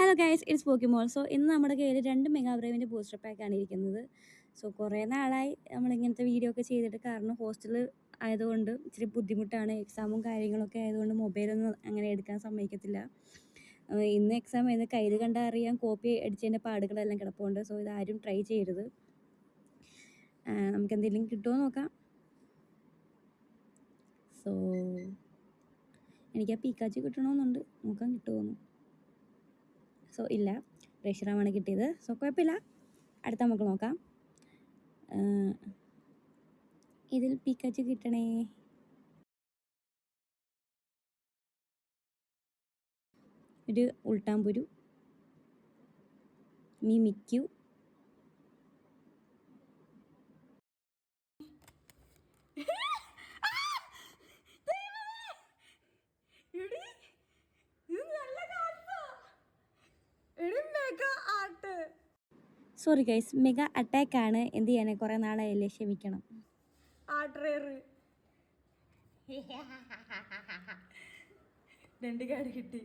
Hello guys, it's Pokkimol. So ഇന്ന് നമ്മുടെ കയ്യിൽ 2 മെഗാ ബ്രേവിൻ്റെ ബൂസ്റ്റർ പാക്കാണ് ഇരിക്കുന്നത്. സോ കുറേ നാളായി നമ്മളിങ്ങനത്തെ വീഡിയോ ഒക്കെ ചെയ്തിട്ട്, കാരണം ഹോസ്റ്റലിൽ ആയതുകൊണ്ട് ഇച്ചിരി ബുദ്ധിമുട്ടാണ്. എക്സാമും കാര്യങ്ങളൊക്കെ ആയതുകൊണ്ട് മൊബൈലൊന്നും അങ്ങനെ എടുക്കാൻ സമ്മതിക്കത്തില്ല. ഇന്ന് എക്സാം ആയിരുന്നു, കയ്യിൽ കണ്ടാൽ അറിയാം കോപ്പി അടിച്ചതിൻ്റെ പാടുകളെല്ലാം കിടപ്പുണ്ട്. സോ ഇതാരും ട്രൈ ചെയ്യരുത്. നമുക്ക് എന്തെങ്കിലും കിട്ടുമോ നോക്കാം. സോ എനിക്ക് ആ പീക്കാച്ചി കിട്ടണമെന്നുണ്ട്, നോക്കാൻ കിട്ടുമോന്ന്. സോ ഇല്ല, പ്രഷറാണ് കിട്ടിയത്. സോ കുഴപ്പമില്ല, അടുത്ത നമുക്ക് നോക്കാം. ഇതിൽ പീക്കാച്ചി കിട്ടണേ. ഒരു ഉൾട്ടാമ്പുരു, മിമിക്യു, സോറി ഗൈസ്, മെഗാ അറ്റാക്കാണ്. എന്ത് ചെയ്യാനേ, കുറേ നാളായല്ലേ, ക്ഷമിക്കണം. രണ്ട് കാർഡ് കിട്ടി.